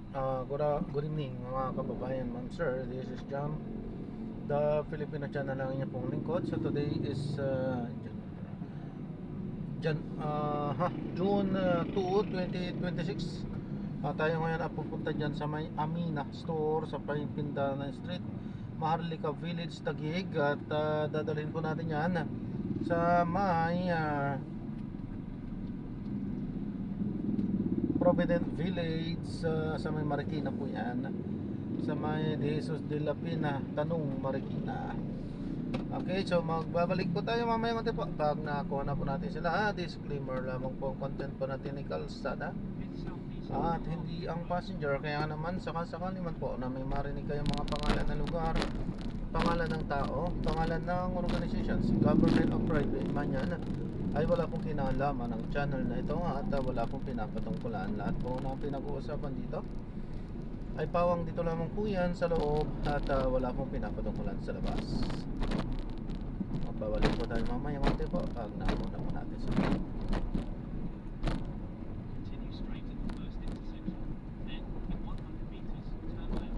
Good evening mga kababayan, ma'am sir. This is Jam, the Filipino channel lang niya pong lingkod. So today is June 2, 2026. Tayo ngayon ay pupunta dyan sa may Amina store sa Pindanan Street, Maharlika Village, Taguig. At dadalhin po natin yan sa may Provident Village, sa may Marikina po yan, sa may De Jesus de la Pina, Tanong, Marikina. Okay, so magbabalik po tayo mamaya konti po pag nakuha na po natin sila. Disclaimer lamang po, content po natin ni Kalsada at hindi ang passenger. Kaya naman sakasakali man po na may marinig kayong mga pangalan ng lugar, pangalan ng tao, pangalan ng organizations, government o private man yan, ay wala pong kinalaman ng channel na ito at wala pong pinapatungkulan. Lahat po na pinag-uusapan dito ay pawang dito lamang po yan sa loob at wala pong pinapatungkulan sa labas. Magbabalik po tayo mamaya konti po pag nakuha po natin sa Continue straight at the first intersection. Then, in 100 meters, turn left.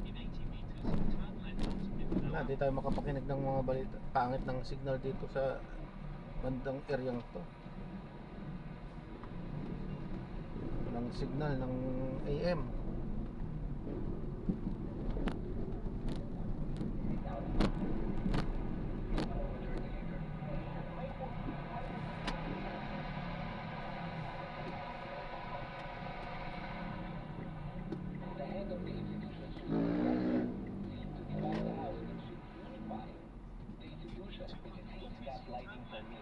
In 80 meters, turn left onto Mindanao. Hindi tayo makapakinig ng mga balita. Pangit ng signal dito sa bandang area to. Ng signal ng AM. The head of the institution should divide the house and should unify the institution, which it seems gaslighting for me.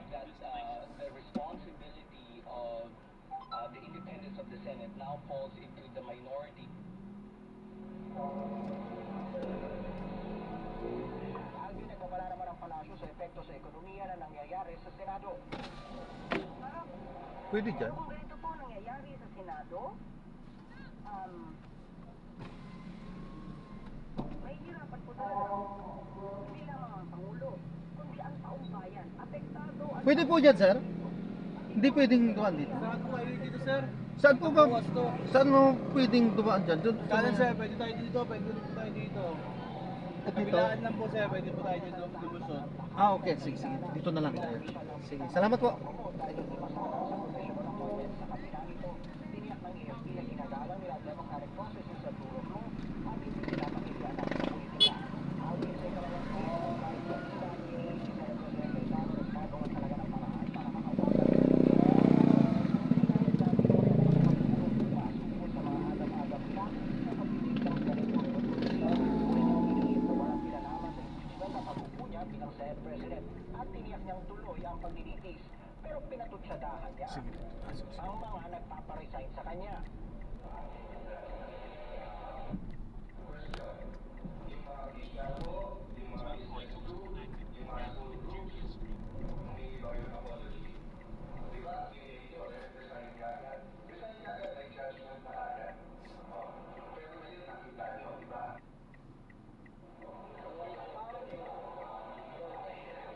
That the responsibility of the independence of the Senate now falls into the minority. Alvin, nagpapala naman ang palasyo sa epekto sa ekonomiya na nangyayari sa Senado. Pwede dyan. Kung ganito po nangyayari sa Senado, may hirapan po talaga. Hindi lamang ang Pangulo, kundi ang taong bayan. Apektado at Pwede po dyan, sir? Hindi pwedeng dumaan dito. Saan po kayo dito, sir? Saan po ba? Bawas to. Saan mo pwedeng dumaan dyan? Doon, Kanan, sir. Pwede tayo dito. Pwede rin po tayo dito. At dito? Kabilaan lang po, sir. Pwede po tayo dito lumusot. Okay. Sige, sige. Dito na lang. Sige. Salamat po. Tiniyak ng AFP na ginagalang nila democratic processes sa tulong mo at hindi nila pakilian ng politika. Ayon sa ikawalang kahit sa ni Senator Cayetano nagkagawa talaga ng paraan para makawagan sa mga agam-agam nila sa pagdidig ng ganitong resolution. Iniinit na walang pinalaman sa impeachment ang pag-upo niya bilang Senate President at tiniyak niyang tuloy ang paglilitis. Pero pinatutsadahan niya ang mga nagpaparesign sa kanya. Turn right onto connected with Julia Street.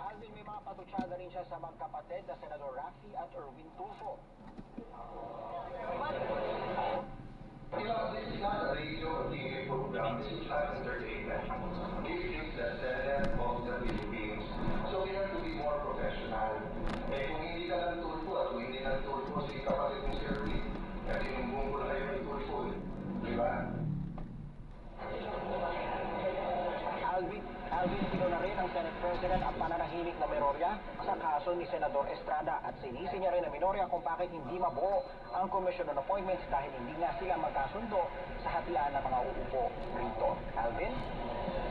Alvin, may mga patutsada rin siya sa magkapatid na Senador Raffy at Erwin Tulfo. You know, this is not a radio or TV program. This is live entertainment. We think that Senate owns the Philippines. So we have to be more professional. Eh, kung hindi ka lang tulfo at kung hindi lang tulfo si kapatid mo si Erwin, kasi yung buong ko kayo ng tulfo. Di ba? Alvin Pino na rin ang Senate President ang pananahimik na Menorya sa kaso ni Senador Estrada at sinisi niya rin ang Menorya kung bakit hindi mabuo ang Commission on Appointments dahil hindi nga sila magkasundo sa hatian ng mga uupo rito. Alvin?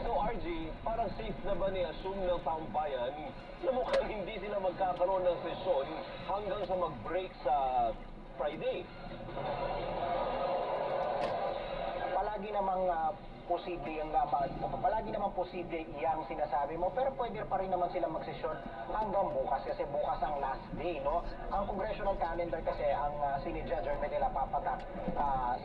So RG, parang safe na ba ni-assume ng taong bayan na mukhang hindi sila magkakaroon ng sesyon hanggang sa mag-break sa Friday? Palagi namang posible yung palagi naman posible iyang sinasabi mo, pero pwede pa rin naman silang magsesyon hanggang bukas kasi bukas ang last day, no? Ang congressional calendar kasi ang sinidya adjournment nila papatak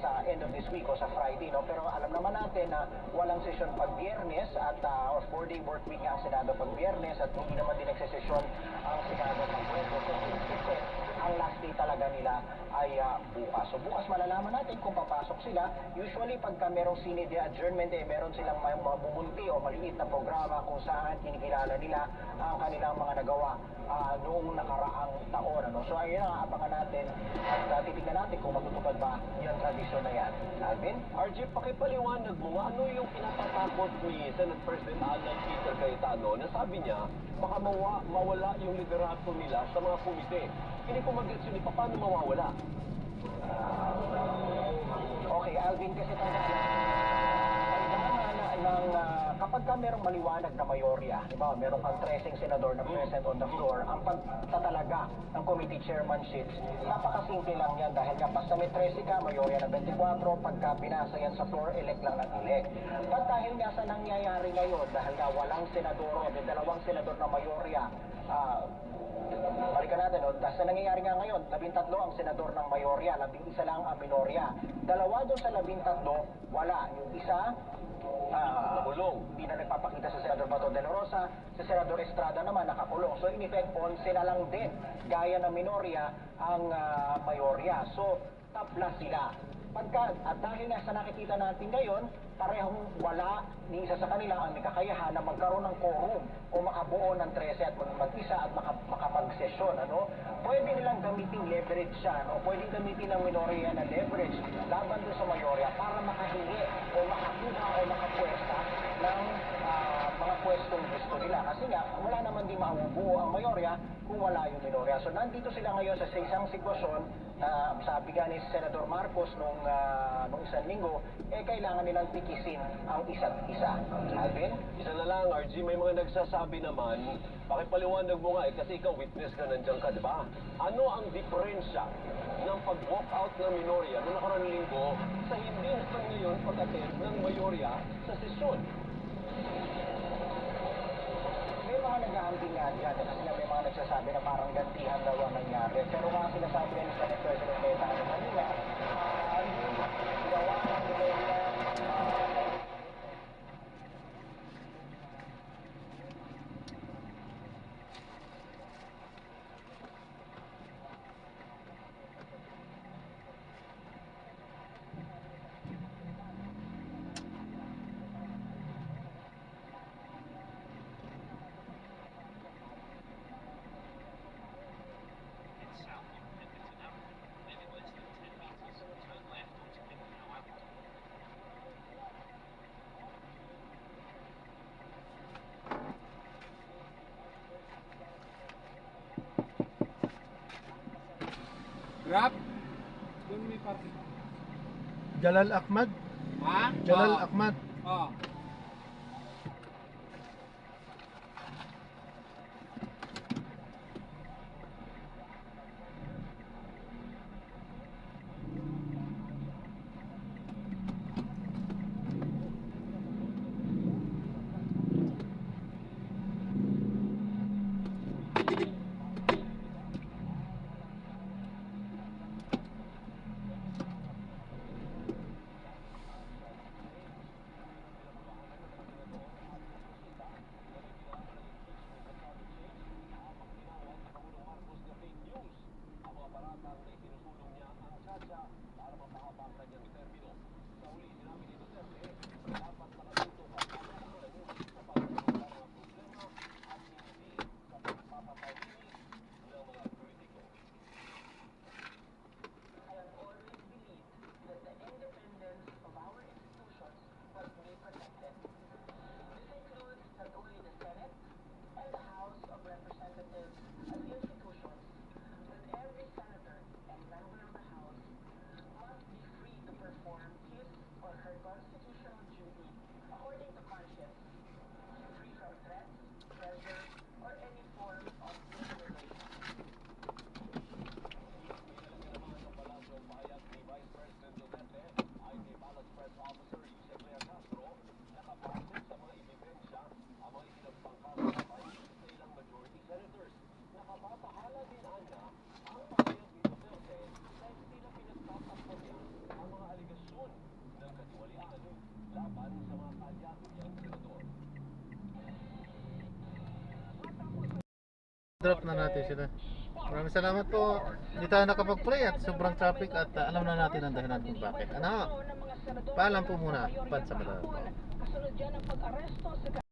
sa end of this week o sa Friday, no? Pero alam naman natin na walang sesyon pag Biyernes at or 4-day work week nga ang Senado pag Biyernes at hindi naman din nagsesesyon ang Senado pag Huwebes. So, ang last day talaga nila ay bukas. So bukas malalaman natin kung papasok sila. Usually pagka merong Senate adjournment, meron silang mabubunti o maliit na programa kung saan kinikilala nila ang kanilang mga nagawa noong nakaraang taon. Ano? So ayun ang abangan natin at titignan natin kung matutupad ba yung tradisyon na yan. Alvin? RJ, pakipaliwanag mo nga, ano yung pinatatakot ni Senate President Alan Peter Cayetano na sabi niya, baka mawala yung liderato nila sa mga komite. Hindi ko mag-gets yun, paano mawawala? Okay, Alvin, kasi kapag ka merong maliwanag na mayorya, di ba, meron kang 13 senador na present on the floor, ang pagtatalaga ng committee chairmanships, napakasimple lang yan dahil nga basta may 13 ka, mayorya na 24, pagka binasa yan sa floor, elect lang ng elect. But dahil nga sa nangyayari ngayon, dahil nga walang senador o may dalawang senador na mayorya, balikan natin, no? Dahil sa nangyayari nga ngayon, 13 ang senador ng mayorya, 11 lang ang minorya. Dalawa doon sa 13, wala. Yung isa, Nakulong. hindi na nagpapakita sa Senador Bato de la Rosa, sa Senador Estrada naman nakakulong. So in effect, 11 lang din, gaya ng minorya ang mayorya. So, tabla sila. At dahil nga sa nakikita natin ngayon, parehong wala ni isa sa kanila ang may kakayahan na magkaroon ng quorum o makabuo ng 13 at mag-isa at makapag-sesyon. Ano? Pwede nilang gamitin leverage siya. No? Pwede gamitin ng minorya na leverage laban doon sa mayorya para makahingi o makakuha o makapwesta ng mga pwestong gusto nila. Kasi nga, wala naman din maubuo ang mayorya kung wala yung minorya. So nandito sila ngayon sa isang sitwasyon na sabi nga ni Senador Marcos nung isang linggo, kailangan nilang tikisin ang isa't isa. Alvin? Isa na lang, RG, may mga nagsasabi naman, pakipaliwanag mo nga kasi ikaw witness ka, nandiyan ka, di ba? Ano ang diferensya ng pag-walk out ng minorya noong nakaraang linggo sa hindi naman ngayon pag-attend ng mayorya sa sesyon? May mga nag-aambing nga dyan kasi nga may mga nagsasabi na parang gantihan daw ang nangyari. Pero mga sinasabi nga ni Senate President Cayetano kanina, ginawa ng minorya It's south of Pemberton Avenue. Then in less than 10 meters, turn left onto Pimpernel Avenue. Grab? Doon may parking. Jalal Ahmad. Ha? Jalal Ahmad. Oo. drop na natin sila. Maraming salamat po. Hindi tayo nakapag-play at sobrang traffic at alam na natin ang dahilan kung bakit. Ano? Paalam po muna. Pad sa mga. Kasunod yan ang pag-aresto sa